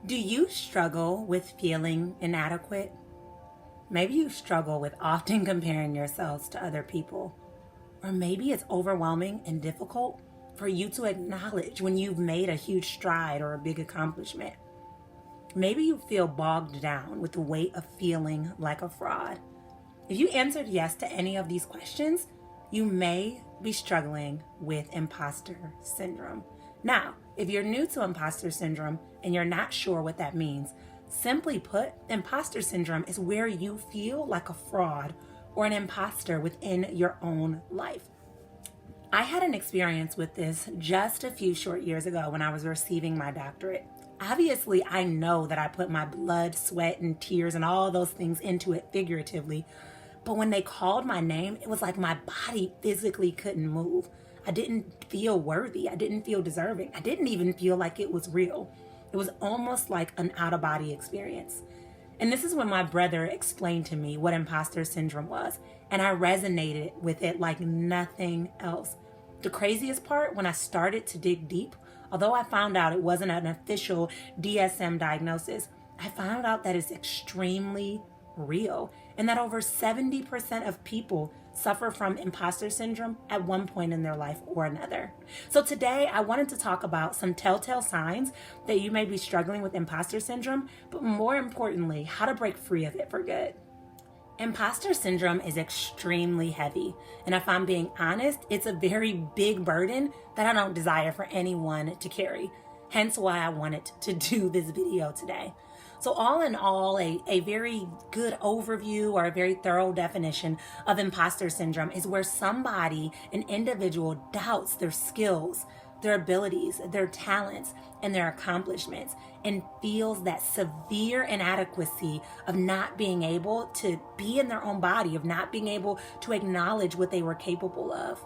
Do you struggle with feeling inadequate? Maybe you struggle with often comparing yourselves to other people. Or maybe it's overwhelming and difficult for you to acknowledge when you've made a huge stride or a big accomplishment. Maybe you feel bogged down with the weight of feeling like a fraud. If you answered yes to any of these questions, you may be struggling with imposter syndrome. Now, if you're new to imposter syndrome and you're not sure what that means, simply put, imposter syndrome is where you feel like a fraud or an imposter within your own life. I had an experience with this just a few short years ago when I was receiving my doctorate. Obviously, I know that I put my blood, sweat, and tears and all those things into it figuratively, but when they called my name, it was like my body physically couldn't move. I didn't feel worthy. I didn't feel deserving. I didn't even feel like it was real. It was almost like an out-of-body experience. And this is when my brother explained to me what imposter syndrome was, and I resonated with it like nothing else. The craziest part, when I started to dig deep, although I found out it wasn't an official DSM diagnosis, I found out that it's extremely real and that over 70% of people suffer from imposter syndrome at one point in their life or another. So today I wanted to talk about some telltale signs that you may be struggling with imposter syndrome, but more importantly, how to break free of it for good. Imposter syndrome is extremely heavy, and if I'm being honest, it's a very big burden that I don't desire for anyone to carry. Hence why I wanted to do this video today. So all in all, a very good overview or a very thorough definition of imposter syndrome is where somebody, an individual, doubts their skills, their abilities, their talents, and their accomplishments, and feels that severe inadequacy of not being able to be in their own body, of not being able to acknowledge what they were capable of.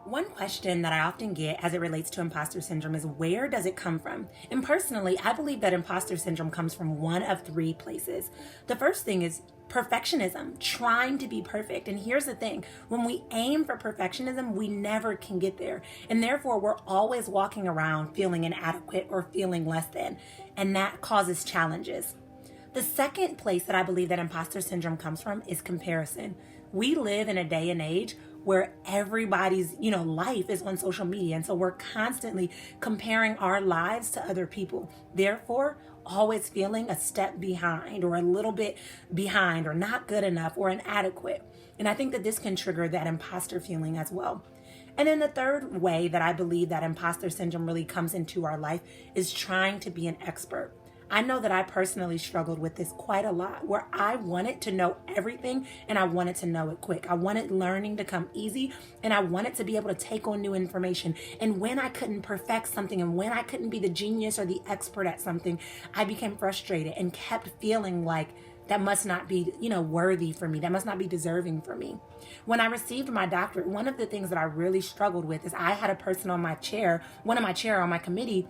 One question that I often get as it relates to imposter syndrome is, where does it come from? And personally, I believe that imposter syndrome comes from one of three places. The first thing is perfectionism, trying to be perfect. And here's the thing, when we aim for perfectionism, we never can get there. And therefore, we're always walking around feeling inadequate or feeling less than. And that causes challenges. The second place that I believe that imposter syndrome comes from is comparison. We live in a day and age where everybody's, life is on social media. And so we're constantly comparing our lives to other people. Therefore, always feeling a step behind or a little bit behind or not good enough or inadequate. And I think that this can trigger that imposter feeling as well. And then the third way that I believe that imposter syndrome really comes into our life is trying to be an expert. I know that I personally struggled with this quite a lot, where I wanted to know everything and I wanted to know it quick. I wanted learning to come easy, and I wanted to be able to take on new information. And when I couldn't perfect something and when I couldn't be the genius or the expert at something, I became frustrated and kept feeling like that must not be, worthy for me. That must not be deserving for me. When I received my doctorate, one of the things that I really struggled with is I had a person on my chair, one of my chair on my committee,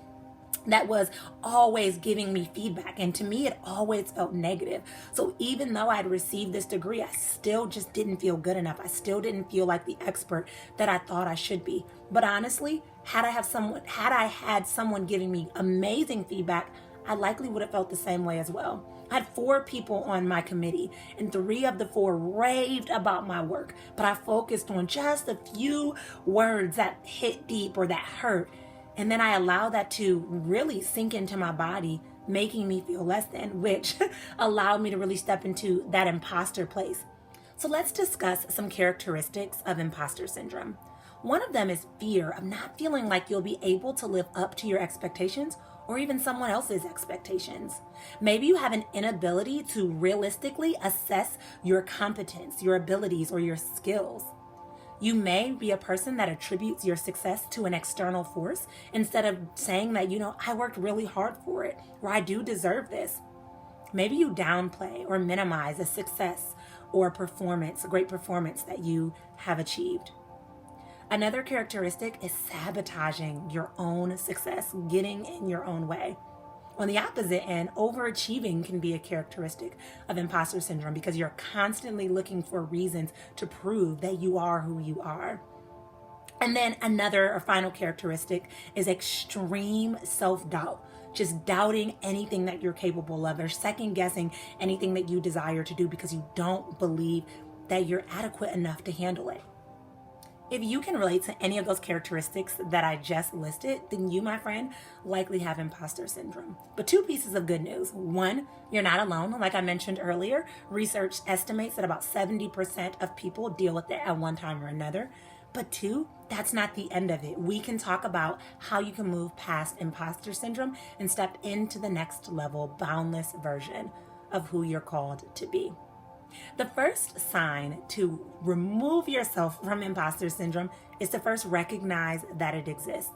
that was always giving me feedback. And to me, it always felt negative. So even though I'd received this degree, I still just didn't feel good enough. I still didn't feel like the expert that I thought I should be. But honestly, had I had someone giving me amazing feedback, I likely would have felt the same way as well. I had 4 people on my committee, and 3 of the 4 raved about my work, but I focused on just a few words that hit deep or that hurt. And then I allow that to really sink into my body, making me feel less than, which allowed me to really step into that imposter place. So let's discuss some characteristics of imposter syndrome. One of them is fear of not feeling like you'll be able to live up to your expectations or even someone else's expectations. Maybe you have an inability to realistically assess your competence, your abilities, or your skills. You may be a person that attributes your success to an external force instead of saying that, I worked really hard for it, or I do deserve this. Maybe you downplay or minimize a success or a great performance that you have achieved. Another characteristic is sabotaging your own success, getting in your own way. On the opposite end, overachieving can be a characteristic of imposter syndrome because you're constantly looking for reasons to prove that you are who you are. And then another or final characteristic is extreme self-doubt. just doubting anything that you're capable of, or second guessing anything that you desire to do because you don't believe that you're adequate enough to handle it. If you can relate to any of those characteristics that I just listed, then you, my friend, likely have imposter syndrome. But two pieces of good news. One, you're not alone. Like I mentioned earlier, research estimates that about 70% of people deal with it at one time or another. But two, that's not the end of it. We can talk about how you can move past imposter syndrome and step into the next level, boundless version of who you're called to be. The first sign to remove yourself from imposter syndrome is to first recognize that it exists.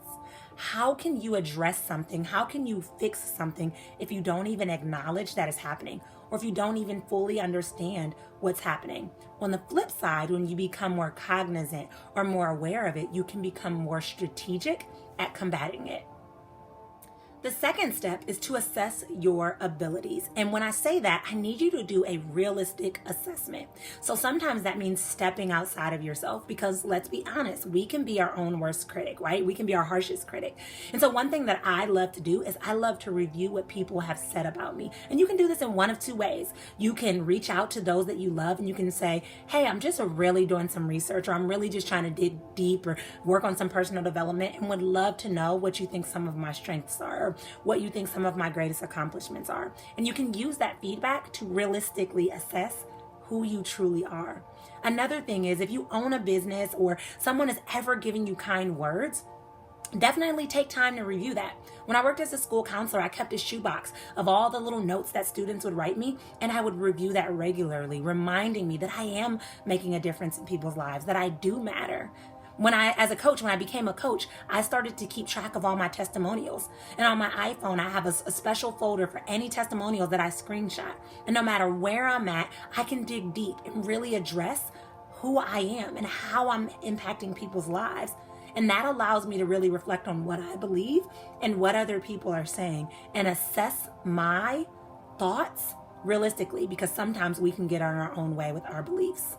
How can you address something? How can you fix something if you don't even acknowledge that it's happening, or if you don't even fully understand what's happening? On the flip side, when you become more cognizant or more aware of it, you can become more strategic at combating it. The second step is to assess your abilities. And when I say that, I need you to do a realistic assessment. So sometimes that means stepping outside of yourself, because let's be honest, we can be our own worst critic, right? We can be our harshest critic. And so one thing that I love to do is I love to review what people have said about me. And you can do this in one of two ways. You can reach out to those that you love and you can say, hey, I'm just really doing some research, or I'm really just trying to dig deep or work on some personal development, and would love to know what you think some of my strengths are, what you think some of my greatest accomplishments are. And you can use that feedback to realistically assess who you truly are. Another thing is, if you own a business or someone is ever giving you kind words, definitely take time to review that. When I worked as a school counselor, I kept a shoebox of all the little notes that students would write me, and I would review that regularly, reminding me that I am making a difference in people's lives, that I do matter. When I became a coach, I started to keep track of all my testimonials. And on my iPhone, I have a special folder for any testimonials that I screenshot. And no matter where I'm at, I can dig deep and really address who I am and how I'm impacting people's lives. And that allows me to really reflect on what I believe and what other people are saying, and assess my thoughts realistically, because sometimes we can get in our own way with our beliefs.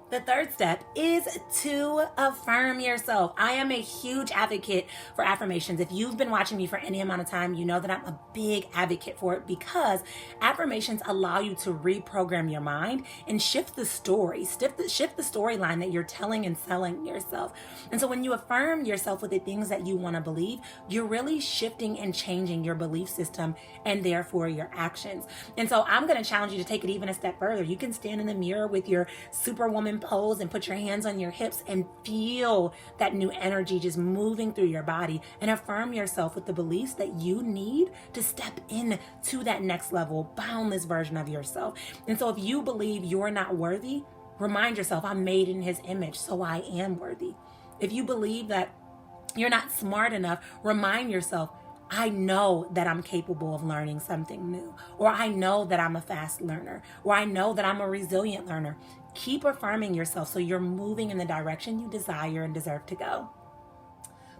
The third step is to affirm yourself. I am a huge advocate for affirmations. If you've been watching me for any amount of time, you know that I'm a big advocate for it, because affirmations allow you to reprogram your mind and shift the story, shift the storyline that you're telling and selling yourself. And so when you affirm yourself with the things that you want to believe, you're really shifting and changing your belief system and therefore your actions. And so I'm going to challenge you to take it even a step further. You can stand in the mirror with your Superwoman pose and put your hands on your hips and feel that new energy just moving through your body, and affirm yourself with the beliefs that you need to step in to that next level, boundless version of yourself. And so if you believe you're not worthy, remind yourself, I'm made in His image, so I am worthy. If you believe that you're not smart enough, remind yourself, I know that I'm capable of learning something new, or I know that I'm a fast learner, or I know that I'm a resilient learner. Keep affirming yourself so you're moving in the direction you desire and deserve to go.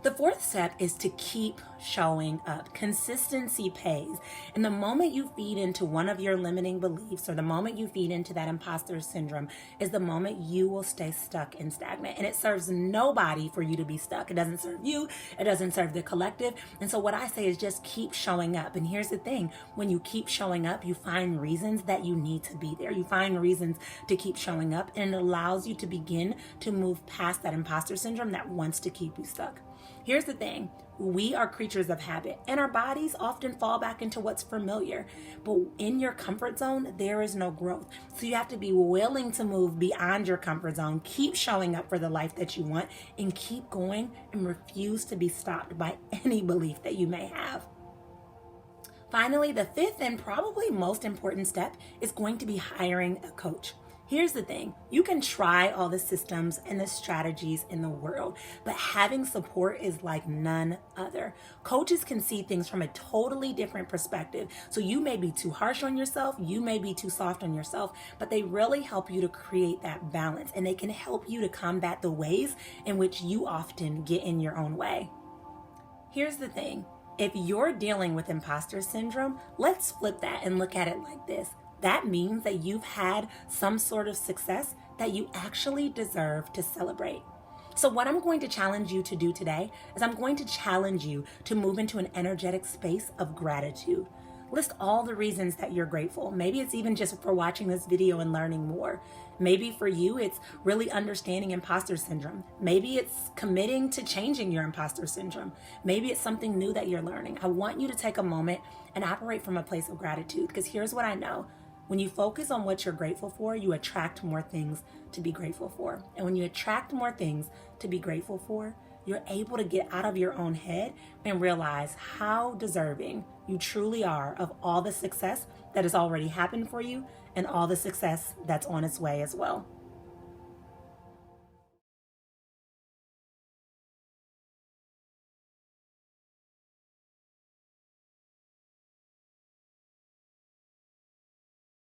The fourth step is to keep showing up. Consistency pays. And the moment you feed into one of your limiting beliefs, or the moment you feed into that imposter syndrome, is the moment you will stay stuck and stagnant. And it serves nobody for you to be stuck. It doesn't serve you. It doesn't serve the collective. And so what I say is just keep showing up. And here's the thing. When you keep showing up, you find reasons that you need to be there. You find reasons to keep showing up, and it allows you to begin to move past that imposter syndrome that wants to keep you stuck. Here's the thing. We are creatures of habit, and our bodies often fall back into what's familiar. But in your comfort zone, there is no growth. So you have to be willing to move beyond your comfort zone, keep showing up for the life that you want, and keep going, and refuse to be stopped by any belief that you may have. Finally, the fifth and probably most important step is going to be hiring a coach. Here's the thing. You can try all the systems and the strategies in the world, but having support is like none other. Coaches can see things from a totally different perspective. So you may be too harsh on yourself, you may be too soft on yourself, but they really help you to create that balance, and they can help you to combat the ways in which you often get in your own way. Here's the thing. If you're dealing with imposter syndrome, let's flip that and look at it like this. That means that you've had some sort of success that you actually deserve to celebrate. So what I'm going to challenge you to do today is I'm going to challenge you to move into an energetic space of gratitude. List all the reasons that you're grateful. Maybe it's even just for watching this video and learning more. Maybe for you, it's really understanding imposter syndrome. Maybe it's committing to changing your imposter syndrome. Maybe it's something new that you're learning. I want you to take a moment and operate from a place of gratitude, because here's what I know. When you focus on what you're grateful for, you attract more things to be grateful for. And when you attract more things to be grateful for, you're able to get out of your own head and realize how deserving you truly are of all the success that has already happened for you and all the success that's on its way as well.